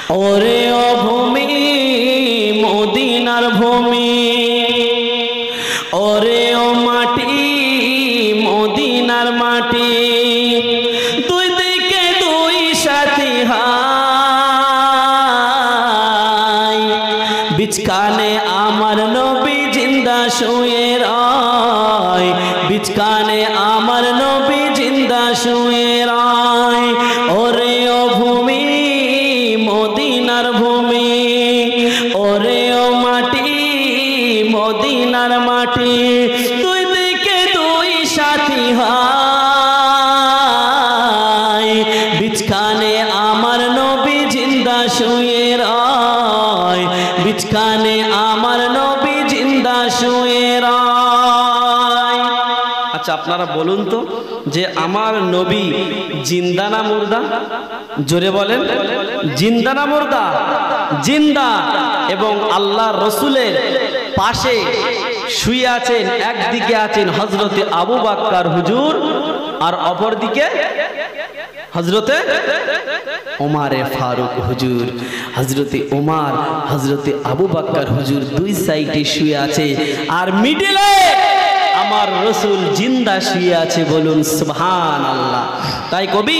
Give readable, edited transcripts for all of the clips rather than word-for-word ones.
ওরে ও ভূমি মদিনার ভূমি, ওরে ও মাটি মদিনার মাটি, দুই দিকে দুই সাথী হাই, বিচকানে আমার নবী জিন্দা শুয়ে রয়, বিচকানে আমার নবী জিন্দা শুয়ে রয়। ওরে ও ভূমি মদিনার ভূমি, ওরে ও মাটি মদিনার মাটি, দুই দিকে দুই সাথী হাই, বিচকানে আমার নবী জিন্দা শুয়ে রয়, বিচকানে আমার নবী জিন্দা শুয়ে রয়। আচ্ছা আপনারা বলুন তো যে আমার নবী জিন্দা না মুর্দা? জোরে বলেন, জিন্দা না মুর্দা? জিন্দা। এবং আল্লাহ রসুলের পাশে শুয়ে আছেন, একদিকে আছেন হযরতে আবু বকর হুজুর আর অপরদিকে হযরতে ওমরে ফারুক হুজুর। হযরতে ওমর হযরতে আবু বকর হুজুর দুই সাইডে শুয়ে আছে, আর মিডলে আমার রসুল জিন্দা শুয়ে আছে। বলুন সুবহানাল্লাহ। তাই কবি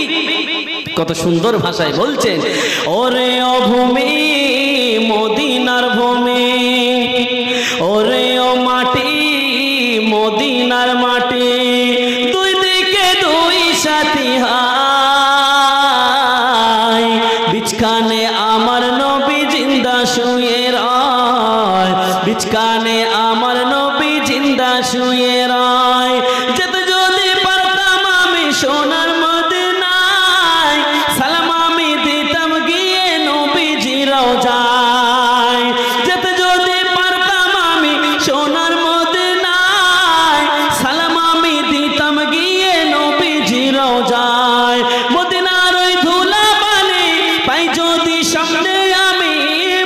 কত সুন্দর ভাষায় বলছেন, ওরে ও ভূমি মদিনার ভূমি, ওরে ও মাটি মদিনার মাটি, দুই দিকে দুই সাথী হাই, বিচকানে আমার নবী জিন্দা শুয়ে রয়, বিচকানে আমার নবী জিন্দা শুয়ে রয়। যেতে যদি পারতাম আমি সোনার মদিনায়, সালাম আমি দিতাম গিয়ে নবীজির রওজায়। যেতে যদি পারতাম আমি সোনার মদিনায়, সালাম আমি দিতাম গিয়ে নবীজির রওজায়। মদিনার ওই ধুলা পানি পাই যদি সামনে আমি,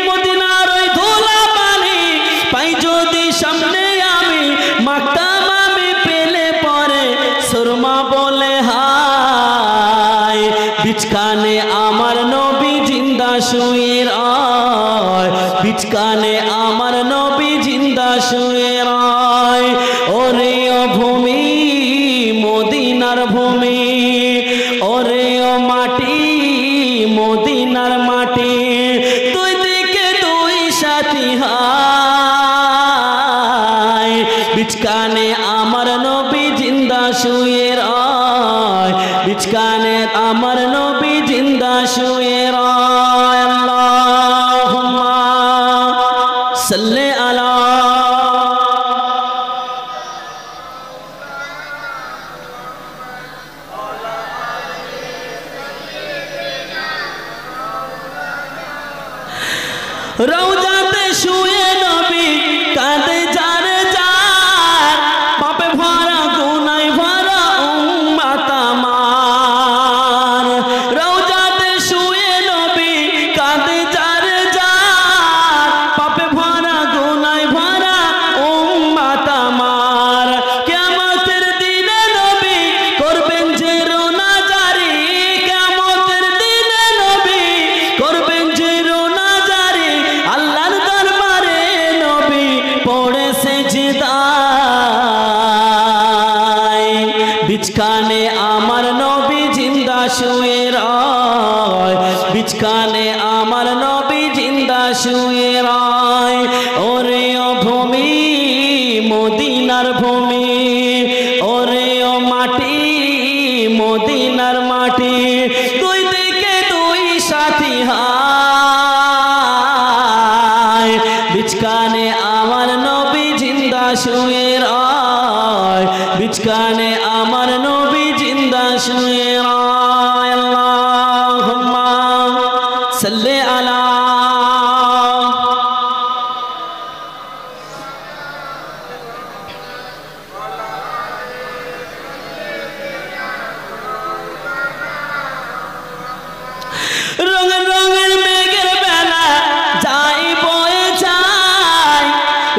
মদিনার ওই ধুলা পানি পাই যদি সামনে আমি, মাখতাম আমি পেলে পরে সুরমা বলে হায়, বিচকানে আমার নবী জিন্দা শুয়ে রয়, বিচকানে আমার নবী জিন্দা শুয়ে রয়। ওরে ও ভূমি মদিনার ভূমি, ওরে ও মাটি মদিনার মাটি, দুই দিকে দুই সাথী হাই, বিচকানে আমার নবী জিন্দা শুয়ে রয়, বিচকানে আমার নবী জিন্দা শুয়ে রয়। আল্লাহুম্মা সাল্লি আলা রওজাতে শুয়ে নবী কাঁদে যার যার, পাপে ভরা গুনায় ভরা উম্মত আমার। রওজাতে শুয়ে নবী কাঁদে যার যার, পাপে ভরা গুনায় ভরা উম্মত আমার। কিয়ামতের দিনে নবী করবেন যে রোনা জারি, কিয়ামতের দিনে নবী করবেন যে রোনা জারি, আল্লাহর দরবারে নবী পড়ে সিজদায়, বিচকানে আমার নবী জিন্দা শুয়ে রয়, বিচকানে আমার নবী জিন্দা শুয়ে রয়। ওরে ও ভূমি মদিনার ভূমি, ওরে ও মাটি মদিনার মাটি, দুই দিকে দুই সাথী হাই, বিচকানে আমার নবী জিন্দা শুয়ে রয়, বিচকানে আমার নবী জিন্দা শুয়ে রয়। আল্লাহুম্মা সাল্লি আলা রঙের রঙের মেঘের বেলা যাই বয়ে যায়,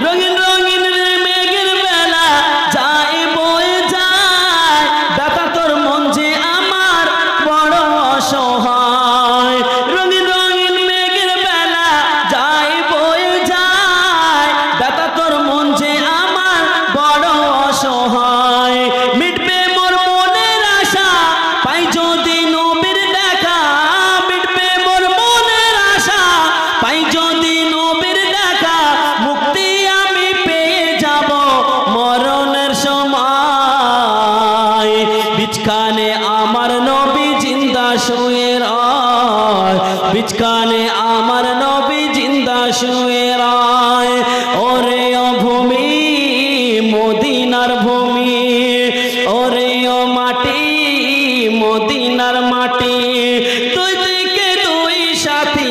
রঙিন রঙিন মেঘের বেলা যাই বয়ে যায়, দাতা তোর মন যে আমার বড় অসহায়। রঙিন রঙিন মেঘের বিচকানে আমার নবী জিন্দা শুয়ে রায় ওরে ও ভূমি মদিনার ভূমি ওরে ও মাটি মদিনার মাটি তুই দিকে দুই সাথী